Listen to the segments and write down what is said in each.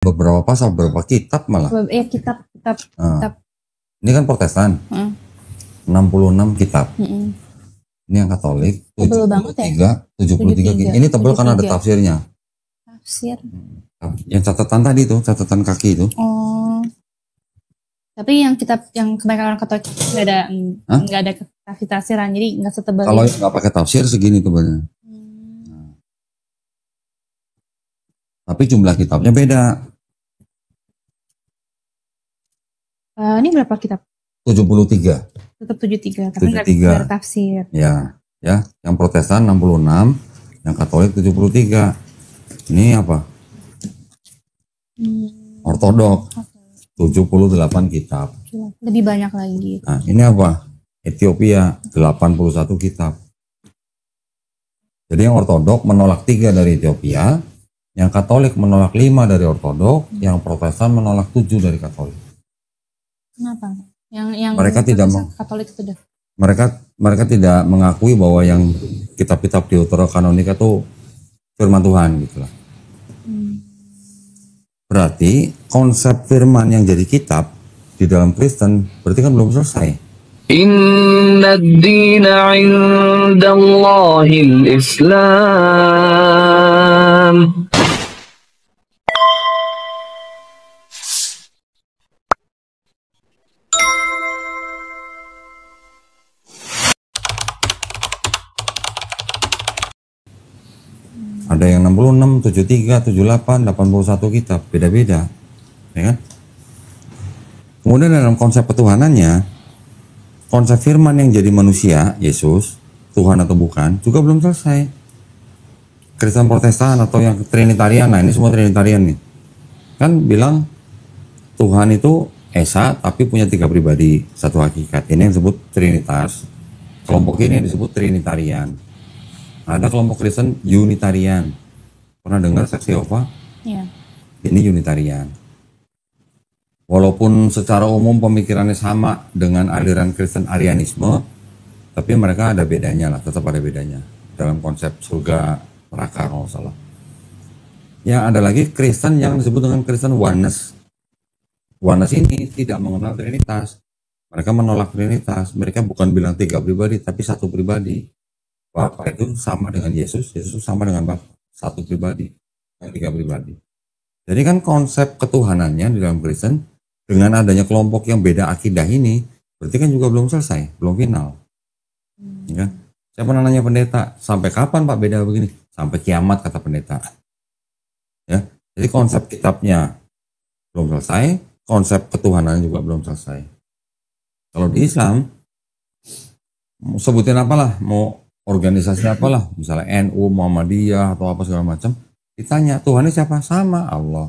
beberapa pasal, beberapa kitab malah. Kitab. Ini kan Protestan. 66 kitab. Ini yang Katolik 73. Ini tebel karena ada tafsirnya. Tafsir. Yang catatan tadi tuh, catatan kaki itu. Oh. Tapi yang kitab yang kebanyakan orang Katolik nggak ada tafsiran, jadi nggak setebal. Kalau nggak pakai tafsir segini tebelnya. Tapi jumlah kitabnya beda. Ini berapa kitab? 73. Tetap 73, tapi nggak ada tafsir. Ya. Yang Protestan 66, yang Katolik 73. Ini apa? Ortodok 78 kitab. Lebih banyak lagi. Nah, ini apa? Ethiopia 81 kitab. Jadi yang Ortodok menolak 3 dari Ethiopia, yang Katolik menolak 5 dari Ortodok, yang Protestan menolak 7 dari Katolik. Kenapa? Yang mereka tidak Katolik itu dah. Mereka tidak mengakui bahwa yang kitab-kitab Deuterokanonika itu firman Tuhan gitu lah. Berarti konsep firman yang jadi kitab di dalam Kristen berarti kan belum selesai. Inna ad-dina 'indallahil Islam. Ada yang 66, 73, 78, 81 kitab, beda-beda, ya kan? Kemudian dalam konsep ketuhanannya, konsep firman yang jadi manusia, Yesus, Tuhan atau bukan, juga belum selesai. Kristen Protestan atau yang Trinitarian, nah ini semua Trinitarian nih, kan bilang Tuhan itu Esa tapi punya 3 pribadi, satu hakikat. Ini yang disebut Trinitas. Kelompok ini yang disebut Trinitarian. Ada kelompok Kristen Unitarian. Pernah dengar saksi Yehova? Iya. Ini Unitarian. Walaupun secara umum pemikirannya sama dengan aliran Kristen Arianisme, tapi mereka ada bedanya lah, tetap ada bedanya dalam konsep surga neraka kalau salah. Ya ada lagi Kristen yang disebut dengan Kristen Oneness. Oneness ini tidak mengenal Trinitas. Mereka menolak Trinitas. Mereka bukan bilang 3 pribadi, tapi 1 pribadi. Bapa itu sama dengan Yesus, Yesus sama dengan Bapa, 1 pribadi, 3 pribadi. Jadi kan konsep ketuhanannya di dalam Kristen dengan adanya kelompok yang beda akidah ini, berarti kan juga belum selesai, belum final. Ya. Saya pernah nanya pendeta, sampai kapan Pak beda begini? Sampai kiamat kata pendeta. Ya, jadi konsep kitabnya belum selesai, konsep ketuhanan juga belum selesai. Kalau di Islam, sebutin apalah, mau organisasi apalah, misalnya NU, Muhammadiyah atau apa segala macam, ditanya Tuhannya siapa? Sama Allah.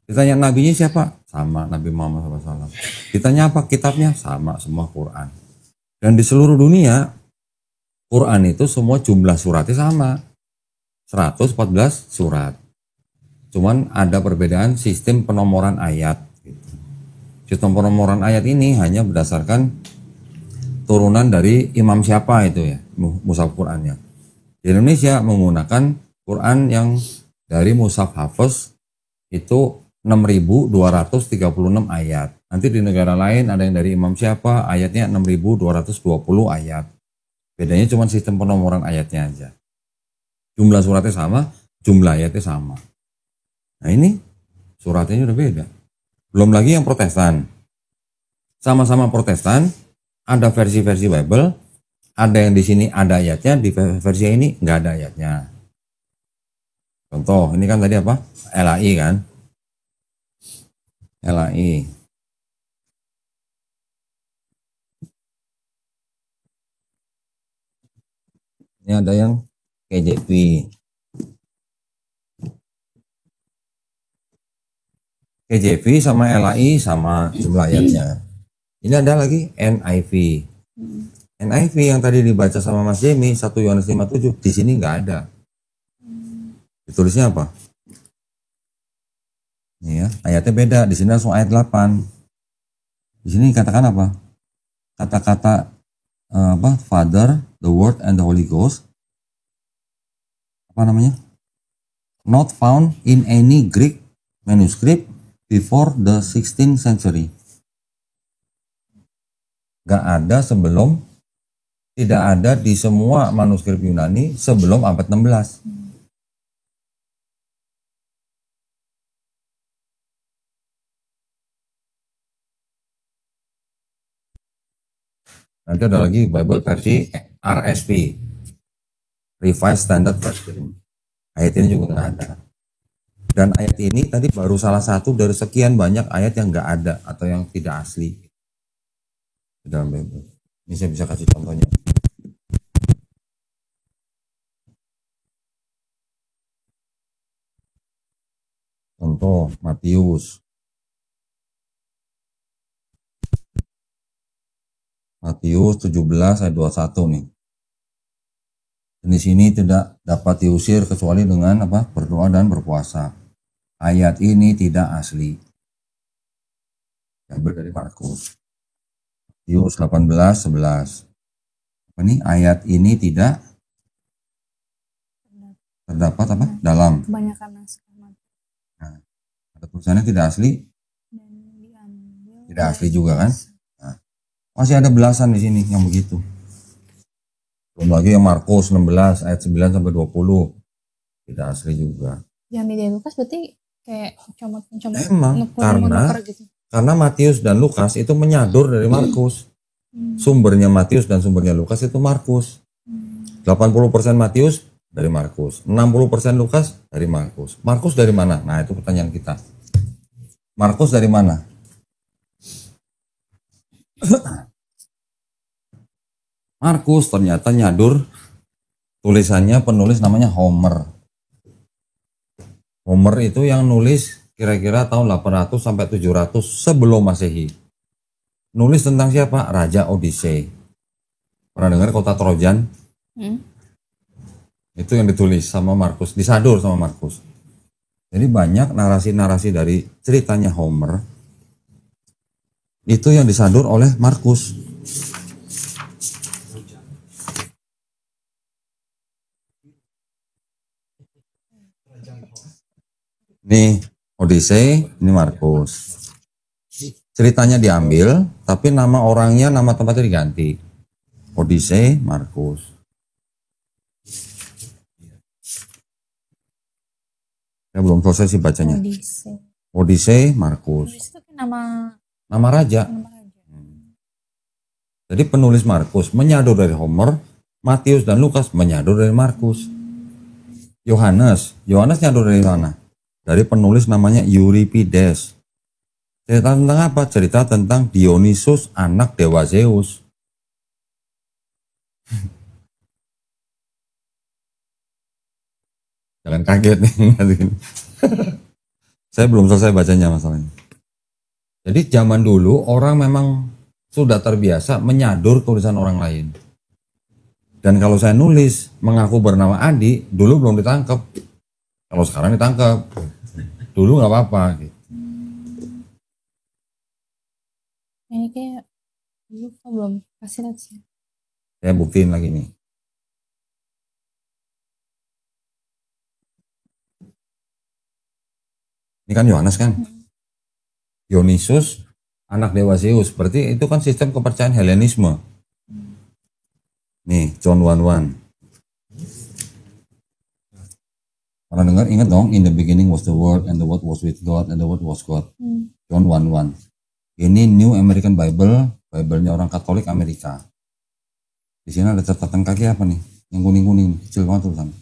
Ditanya nabinya siapa? Sama Nabi Muhammad SAW. Ditanya apa? Kitabnya? Sama, semua Quran. Dan di seluruh dunia, Quran itu semua jumlah suratnya sama, 114 surat. Cuman ada perbedaan sistem penomoran ayat. Sistem penomoran ayat ini hanya berdasarkan turunan dari imam siapa itu ya, mushaf Qurannya. Di Indonesia menggunakan Quran yang dari mushaf Hafiz itu 6.236 ayat. Nanti di negara lain ada yang dari imam siapa, ayatnya 6.220 ayat. Bedanya cuma sistem penomoran ayatnya aja. Jumlah suratnya sama, jumlah ayatnya sama. Nah ini suratnya udah beda. Belum lagi yang Protestan. Sama-sama Protestan, ada versi-versi Bible, ada yang di sini ada ayatnya, di versi ini nggak ada ayatnya. Contoh, ini kan tadi apa? LAI kan? LAI. Ini ada yang KJV. KJV sama LAI sama jumlah ayatnya. Ini ada lagi NIV. NIV yang tadi dibaca sama Mas Jemi 1 Yohanes 5:7 di sini nggak ada. Ditulisnya apa? Ini ya, ayatnya beda. Di sini langsung ayat 8. Di sini katakan apa? Kata-kata Father, the Word, and the Holy Ghost. Apa namanya? Not found in any Greek manuscript before the 16th century. Gak ada sebelum, tidak ada di semua manuskrip Yunani sebelum abad 16. Nanti ada lagi Bible versi RSV, Revised Standard Version. Ayat ini juga nggak ada. Dan ayat ini tadi baru salah satu dari sekian banyak ayat yang nggak ada atau yang tidak asli di dalam Bible. Ini saya bisa kasih contohnya. Contoh Matius. Matius 17 ayat 21 nih. Di sini tidak dapat diusir kecuali dengan apa? Berdoa dan berpuasa. Ayat ini tidak asli. Diambil dari Markus. Matius 18:11. Ini ayat ini tidak terdapat apa? Dalam. Kebanyakan naskah Nah, ada tulisannya tidak asli. dan diambil. Tidak asli juga kan? Nah, masih ada belasan di sini yang begitu. Belum lagi yang Markus 16 ayat 9 sampai 20. Tidak asli juga. Yang di Lukas berarti kayak comot-comot Emang, gitu. Karena Matius dan Lukas itu menyadur dari Markus. Sumbernya Matius dan sumbernya Lukas itu Markus. 80% Matius dari Markus. 60% Lukas dari Markus. Markus dari mana? Nah, itu pertanyaan kita. Markus dari mana? Markus ternyata nyadur tulisannya penulis namanya Homer. Homer itu yang nulis kira-kira tahun 800 sampai 700 sebelum Masehi. Nulis tentang siapa? Raja Odyssey. Pernah dengar kota Trojan? Itu yang ditulis sama Markus, disadur sama Markus. Jadi banyak narasi-narasi dari ceritanya Homer itu yang disadur oleh Markus. Ini Odyssey, ini Markus. Ceritanya diambil, tapi nama orangnya, nama tempatnya diganti. Odyssey, Markus. Ya belum selesai sih bacanya. Odyssey, Markus. Itu nama Raja. Jadi penulis Markus menyadur dari Homer, Matius dan Lukas menyadur dari Markus. Yohanes nyadur dari mana? Dari penulis namanya Euripides. Cerita tentang apa? Cerita tentang Dionysus, anak dewa Zeus. Jangan kaget nih. Saya belum selesai bacanya masalahnya. Jadi zaman dulu orang memang sudah terbiasa menyadur tulisan orang lain. Dan kalau saya nulis mengaku bernama Adi, dulu belum ditangkap. Kalau sekarang ditangkap, dulu nggak apa-apa. Gitu. Ini kayak dulu belum kasih lihat sih. Saya buktiin lagi nih. Ini kan Yohanes kan? Dionysus, anak dewa Zeus. Berarti itu kan sistem kepercayaan Helenisme. Nih, John 1:1. Pernah dengar? Ingat dong, in the beginning was the word, and the word was with God, and the word was God. John 1:1. Ini New American Bible, Bible-nya orang Katolik Amerika. Di sini ada catatan kaki apa nih? Yang kuning-kuning, kecil banget tulisan.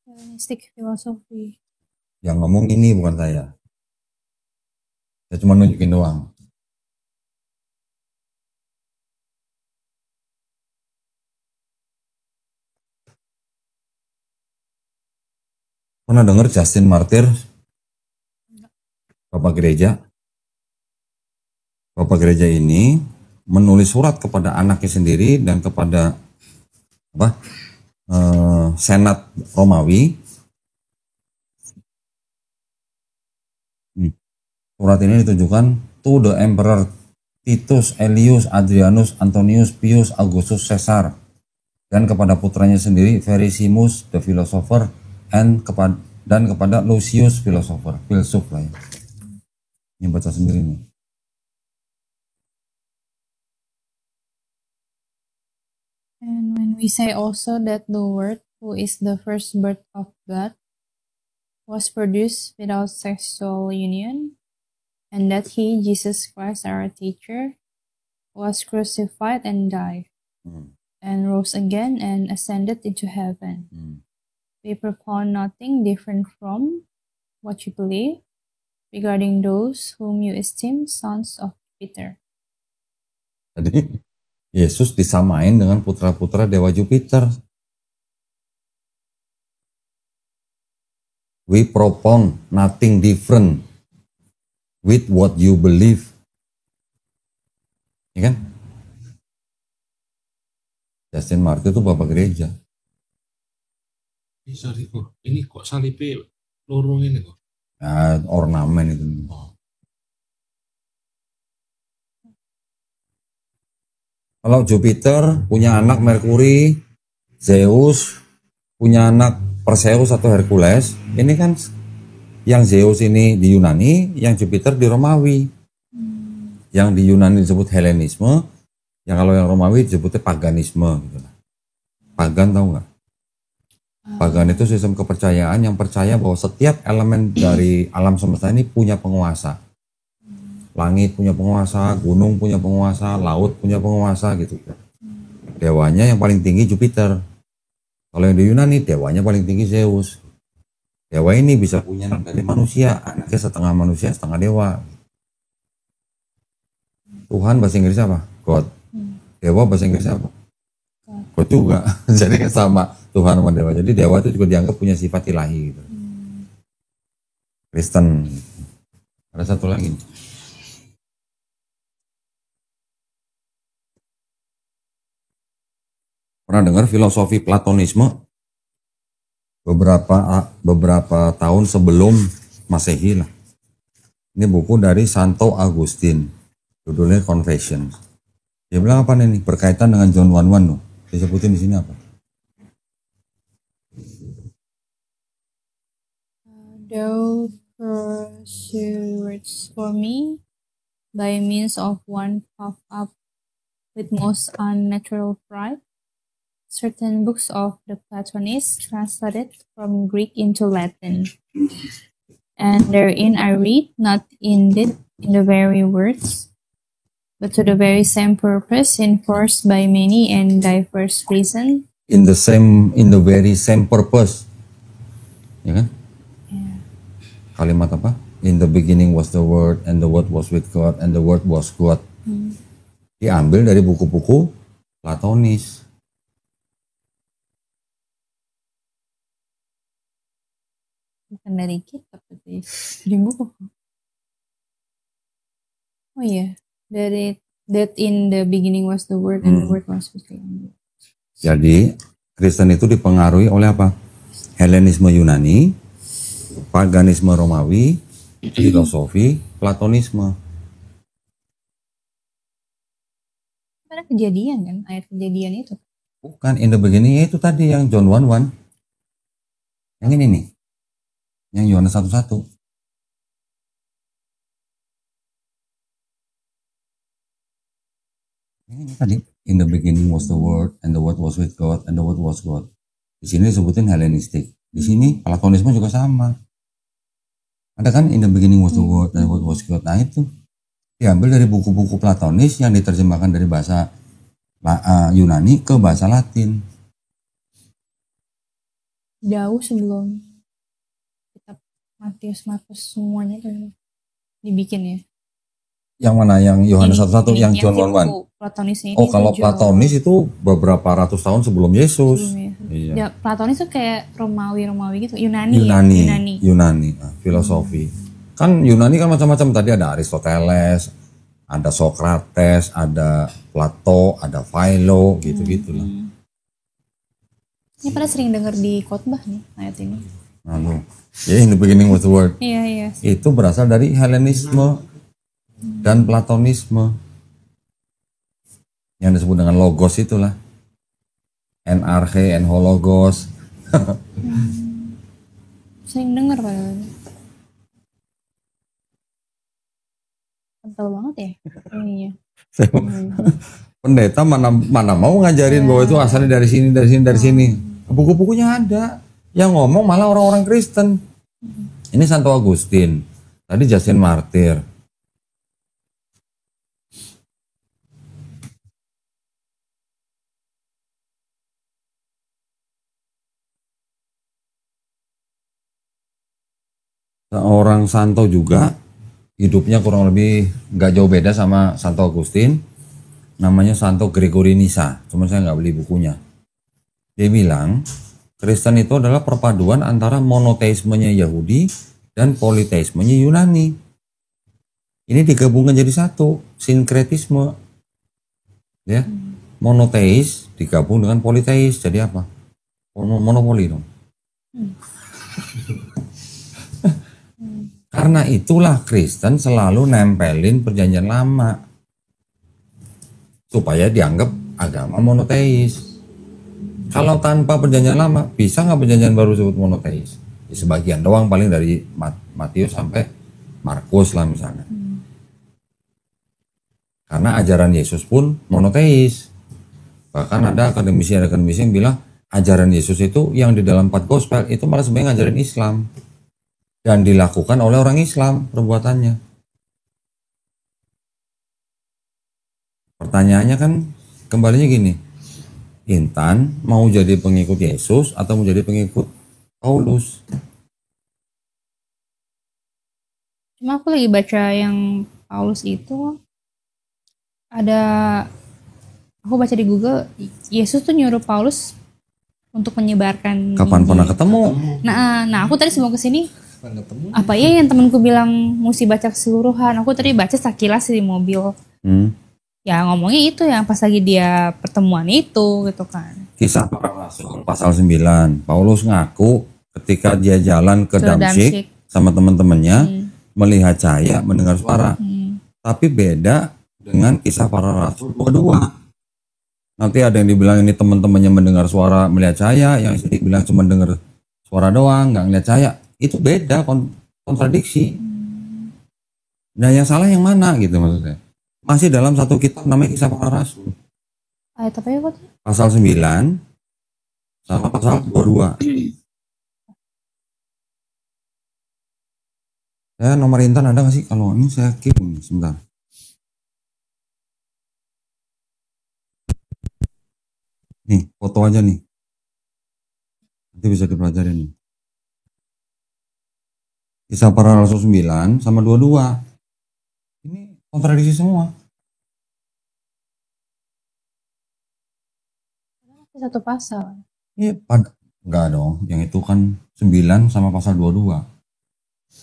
Helenistik filosofi. Yang ngomong ini bukan saya. Saya cuma nunjukin doang. Pernah dengar Justin Martyr? Bapak gereja. Bapak gereja ini menulis surat kepada anaknya sendiri dan kepada Senat Romawi. Surat ini ditujukan to the Emperor Titus Aelius Adrianus Antonius Pius Augustus Caesar dan kepada putranya sendiri Vericimus the philosopher and dan kepada Lucius filosofer, filsuf lah ya. Ini baca sendiri nih. And when we say also that the Word, who is the first birth of God, was produced without sexual union, and that He, Jesus Christ, our teacher, was crucified and died, and rose again and ascended into heaven. We propound nothing different from what you believe regarding those whom you esteem sons of Jupiter. Jadi Yesus disamain dengan putra-putra dewa Jupiter. We propound nothing different with what you believe. Ya kan? Justin Martyr itu bapak gereja. Sorry kok, ini kok salibnya loro ini kok. Nah, ornamen itu. Kalau Jupiter punya anak Merkuri, Zeus punya anak Perseus atau Hercules, ini kan yang Zeus ini di Yunani, yang Jupiter di Romawi. Yang di Yunani disebut Helenisme, yang kalau yang Romawi disebutnya paganisme. Gitu. Pagan tahu nggak? Pagan itu sistem kepercayaan yang percaya bahwa setiap elemen dari alam semesta ini punya penguasa. Langit punya penguasa, gunung punya penguasa, laut punya penguasa gitu. Dewanya yang paling tinggi Jupiter. Kalau yang di Yunani, dewanya paling tinggi Zeus. Dewa ini bisa punya anak dari manusia, anaknya setengah manusia, setengah dewa. Tuhan bahasa Inggris apa? God. Dewa bahasa Inggris apa? God juga. Jadi sama Tuhan sama dewa. Jadi dewa itu juga dianggap punya sifat ilahi gitu. Kristen. Ada satu lagi. Pernah dengar filosofi Platonisme? Beberapa tahun sebelum Masehi lah. Ini buku dari Santo Agustin. Judulnya Confessions. Dia bilang apa nih? Berkaitan dengan John 1:1 loh. Disebutin di sini apa? Thou pursuest for me by means of one puffed up with most unnatural pride certain books of the Platonists translated from Greek into Latin. And therein I read, not indeed in the very words, but to the very same purpose, enforced by many and diverse reasons. In the very same purpose. Ya kan? Yeah. Kalimat apa? In the beginning was the Word, and the Word was with God, and the Word was God. Diambil dari buku-buku Platonis. Bukan dari kitab, tapi dari buku. Oh iya, dari that in the beginning was the Word and the Word was with God. Jadi Kristen itu dipengaruhi oleh apa? Helenisme Yunani, paganisme Romawi, filosofi, Platonisme. Ada kejadian kan, ayat kejadian itu. Bukan, in the beginning itu tadi yang John 1:1. Yang ini nih. Yang Yohanes 1:1. Ini tadi, in the beginning was the Word, and the Word was with God, and the Word was God. Di sini disebutin Hellenistik. Di sini Platonisme juga sama. Ada kan, in the beginning was the Word, and the Word was God. Nah itu diambil dari buku-buku Platonis yang diterjemahkan dari bahasa Yunani ke bahasa Latin. Jauh sebelum kitab Matius, Markus semuanya itu dibikin ya. Yang mana? Yang Yohanes 1:1, yang John 1:1. Platonisnya Oh, kalau Platonis itu beberapa ratus tahun sebelum Yesus. Iya. Ya, Platonis itu kayak Romawi gitu, Yunani. Nah, filosofi. Kan Yunani kan macam-macam, tadi ada Aristoteles, ada Socrates, ada Plato, ada Philo, gitu-gitu lah. Ini pada sering dengar di khotbah nih ayat ini. Nah, ya in the beginning was the Word. Iya. Itu berasal dari Helenisme dan Platonisme. Yang disebut dengan logos itulah. En arche, en hologos. sering dengar padahal. Kental banget ya ininya. Pendeta mana mau ngajarin bahwa itu asalnya dari sini, dari sini, dari sini. Buku-bukunya ada. Yang ngomong malah orang-orang Kristen. Ini Santo Agustin. Tadi Justin Martyr. Seorang santo juga, hidupnya kurang lebih nggak jauh beda sama Santo Agustin. Namanya Santo Gregory Nyssa, cuma saya nggak beli bukunya. Dia bilang, Kristen itu adalah perpaduan antara monoteismenya Yahudi dan politeismenya Yunani. Ini digabungkan jadi satu, sinkretisme. Ya, monoteis digabung dengan politeis, jadi apa? Monopoli dong. Karena itulah Kristen selalu nempelin perjanjian lama supaya dianggap agama monoteis. Kalau tanpa perjanjian lama, bisa nggak perjanjian baru disebut monoteis? Di sebagian doang, paling dari Matius sampai Markus lah misalnya. Karena ajaran Yesus pun monoteis. Bahkan ada akademisi yang bilang ajaran Yesus itu yang di dalam 4 gospel itu malah sebenarnya ngajarin Islam. Dan dilakukan oleh orang Islam perbuatannya. Pertanyaannya kan kembalinya gini. Intan mau jadi pengikut Yesus atau mau jadi pengikut Paulus? Cuma aku lagi baca yang Paulus itu ada, aku baca di Google, Yesus tuh nyuruh Paulus untuk menyebarkan Kapan Injil. pernah ketemu? Nah aku tadi sebelum kesini, apa ya yang temanku bilang mesti baca keseluruhan. Aku tadi baca sekilas di mobil. Ya ngomongnya itu yang pas lagi dia pertemuan itu gitu kan. Kisah Para Rasul pasal 9. Paulus ngaku ketika dia jalan ke Damsyik sama teman-temannya melihat cahaya, mendengar suara. Tapi beda dengan Kisah Para Rasul 22. Nanti ada yang dibilang ini teman-temannya mendengar suara melihat cahaya, yang dibilang cuma dengar suara doang, nggak ngeliat cahaya. Itu beda, kontradiksi. Nah yang salah yang mana gitu maksudnya. Masih dalam satu kitab namanya Kisah Para Rasul. Ayat apa ya Pak? Pasal 9 sama pasal 22. Ya nomor Intan ada nggak sih? Kalau ini saya keep ini sebentar. Nih foto aja nih. Nanti bisa dipelajari nih. Kisah Para Rasul 9 sama 22. Ini kontradiksi semua. Satu pasal. Iya, enggak dong. Yang itu kan 9 sama pasal 22.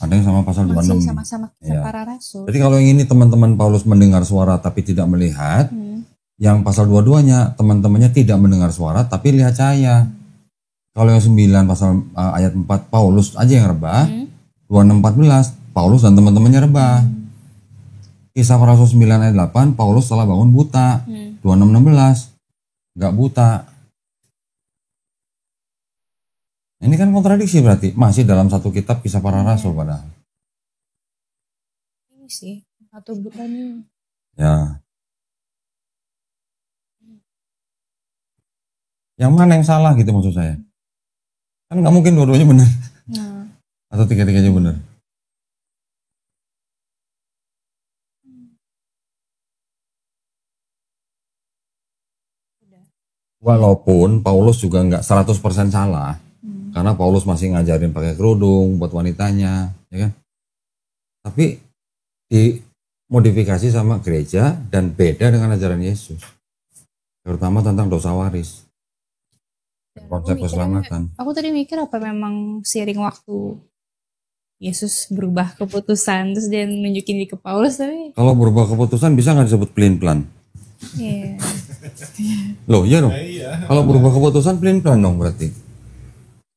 Ada yang sama pasal 26. Masih sama-sama Kisah Ya. Para Rasul. Jadi kalau yang ini teman-teman Paulus mendengar suara tapi tidak melihat, yang pasal 22-nya teman-temannya tidak mendengar suara tapi lihat cahaya. Kalau yang 9 pasal ayat 4 Paulus aja yang rebah, 26-14 Paulus dan teman-temannya rebah. Kisah Para Rasul 9 ayat 8 Paulus telah bangun buta. 26-16 nggak buta. Ini kan kontradiksi berarti masih dalam satu kitab Kisah Para Rasul padahal. Ini sih satu butanya. Ya. Yang mana yang salah gitu maksud saya? Kan nggak mungkin dua-duanya benar. Nah, Atau tiga-tiganya benar. Walaupun Paulus juga nggak 100% salah. Karena Paulus masih ngajarin pakai kerudung buat wanitanya, ya kan? Tapi dimodifikasi sama gereja dan beda dengan ajaran Yesus. Terutama tentang dosa waris. Konsep keselamatan. aku tadi mikir apa memang seiring waktu Yesus berubah keputusan terus dia nunjukin di ke Paulus, tapi Kalau berubah keputusan bisa nggak disebut pelin-pelan? iya. Loh iya dong. Kalau berubah keputusan pelin-pelan dong berarti.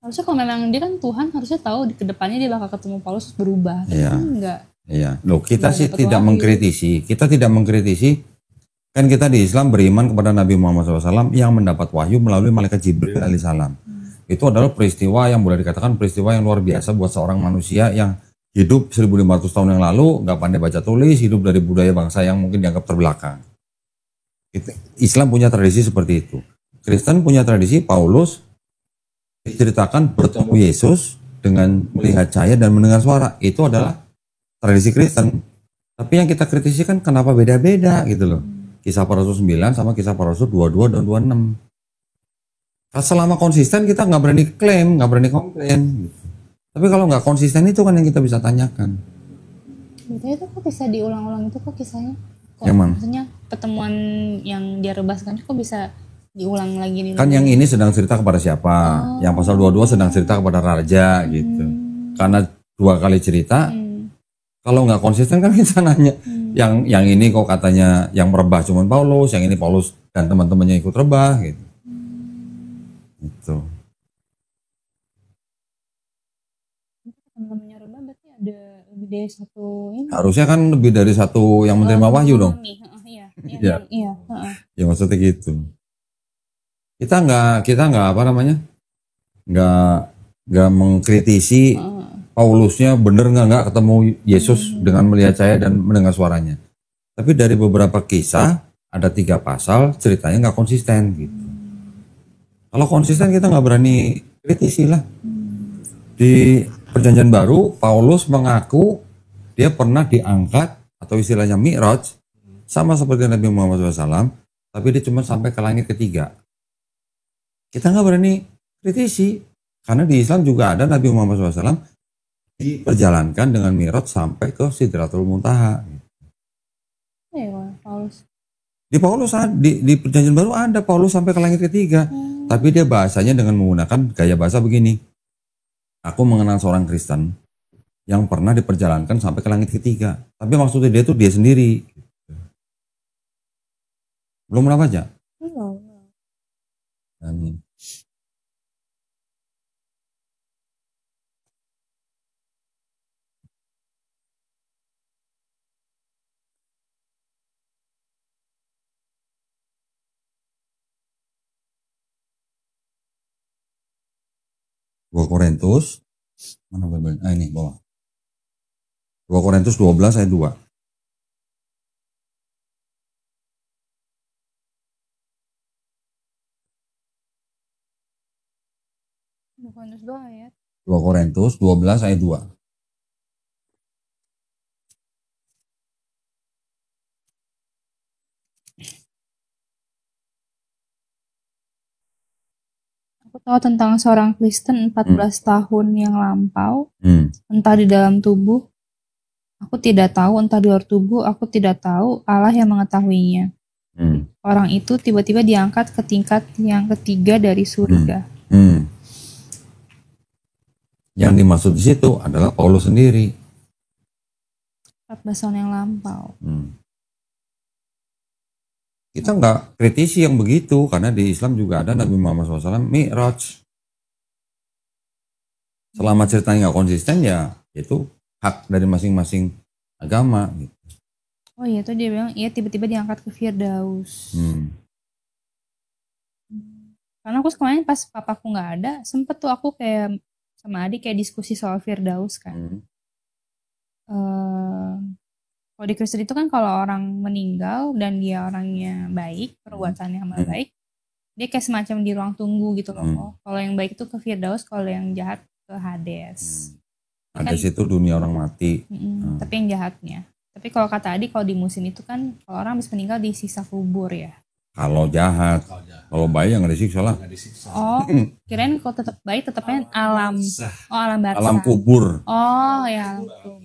Harusnya kalau memang dia kan Tuhan harusnya tahu di kedepannya dia bakal ketemu Paulus terus berubah. Tapi Iya. kan enggak. Iya. Loh kita Nggak sih dapat tidak wahyu. mengkritisi. Kita tidak mengkritisi. Kan kita di Islam beriman kepada Nabi Muhammad SAW yang mendapat wahyu melalui malaikat Jibril alaihissalam. Itu adalah peristiwa yang boleh dikatakan peristiwa yang luar biasa buat seorang manusia yang hidup 1500 tahun yang lalu, nggak pandai baca tulis, hidup dari budaya bangsa yang mungkin dianggap terbelakang. Islam punya tradisi seperti itu. Kristen punya tradisi, Paulus diceritakan bertemu Yesus dengan melihat cahaya dan mendengar suara. Itu adalah tradisi Kristen. Tapi yang kita kritisi kan kenapa beda-beda gitu loh. Kisah para Rasul 9 sama Kisah para Rasul 22 dan 26. Selama konsisten kita nggak berani klaim, nggak berani komplain. Gitu. Tapi kalau nggak konsisten itu kan yang kita bisa tanyakan. Itu kok bisa diulang-ulang itu kok kisahnya? Kok Emang? maksudnya pertemuan yang dia rebaskan kok bisa diulang lagi? Kan yang ini sedang cerita kepada siapa? Yang pasal 22 sedang cerita kepada raja gitu. Karena 2 kali cerita, kalau nggak konsisten kan kita nanya. Yang ini kok katanya yang merebah cuma Paulus, yang ini Paulus dan teman-temannya ikut rebah gitu. Itu. Teman-temannya rebah berarti ada lebih dari satu ini. Harusnya kan lebih dari satu yang menerima wahyu dong. Iya. Ya maksudnya gitu. Kita nggak apa namanya? Nggak mengkritisi Paulusnya bener nggak ketemu Yesus dengan melihat cahaya dan mendengar suaranya. Tapi dari beberapa kisah ada 3 pasal ceritanya nggak konsisten gitu. Kalau konsisten kita nggak berani kritisi lah. Di Perjanjian Baru Paulus mengaku dia pernah diangkat atau istilahnya Mi'raj sama seperti Nabi Muhammad SAW, tapi dia cuma sampai ke langit ketiga. Kita nggak berani kritisi karena di Islam juga ada Nabi Muhammad SAW diperjalankan dengan Mi'raj sampai ke Sidratul Muntaha. Paulus. Di Perjanjian Baru ada Paulus sampai ke langit ketiga. Tapi dia bahasanya dengan menggunakan gaya bahasa begini. Aku mengenal seorang Kristen yang pernah diperjalankan sampai ke langit ketiga. Tapi maksudnya dia tuh dia sendiri. Belum pernah baca? Belum. Amin. Dua Korintus mana Bible? Ini bawah. 2 Korintus 12 ayat 2. Korintus 2 ayat. 2 Korintus 12 ayat 2. Aku tahu tentang seorang Kristen 14 tahun yang lampau, entah di dalam tubuh, aku tidak tahu, entah di luar tubuh, aku tidak tahu, Allah yang mengetahuinya. Orang itu tiba-tiba diangkat ke tingkat yang ketiga dari surga. Yang dimaksud di situ adalah Paulus sendiri. 14 tahun yang lampau. Kita nggak kritisi yang begitu, karena di Islam juga ada Nabi Muhammad SAW Mi'raj. Selama ceritanya nggak konsisten ya itu hak dari masing-masing agama. Gitu. Oh iya, itu dia bilang, iya tiba-tiba diangkat ke Firdaus. Karena aku kemarin pas papaku nggak ada, sempet tuh aku kayak sama adik kayak diskusi soal Firdaus kan. Kalau di Kristen itu kan kalau orang meninggal dan dia orangnya baik, perbuatannya baik, dia kayak semacam di ruang tunggu gitu loh. Kalau yang baik itu ke Firdaus, kalau yang jahat ke Hades. Hades kan, itu dunia orang mati. Tapi yang jahatnya. Tapi kalau kata adik, kalau di musim itu kan kalau orang habis meninggal disiksa kubur ya. Kalau jahat, kalau baik yang nggak disiksa lah. Oh, kirain kalau tetap baik tetapnya alam. Oh, alam barzah. Alam kubur. Oh ya, alam kubur.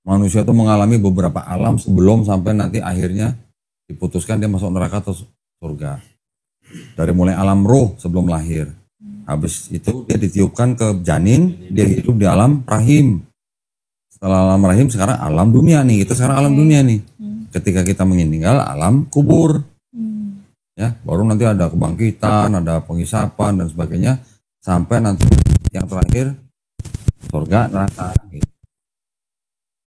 Manusia itu mengalami beberapa alam sebelum sampai nanti akhirnya diputuskan dia masuk neraka atau surga. Dari mulai alam roh sebelum lahir. Habis itu dia ditiupkan ke janin, dia hidup di alam rahim. Setelah alam rahim sekarang alam dunia nih. Kita sekarang alam dunia nih. Ketika kita meninggal alam kubur. Ya, baru nanti ada kebangkitan, ada penghisapan dan sebagainya sampai nanti yang terakhir surga neraka gitu.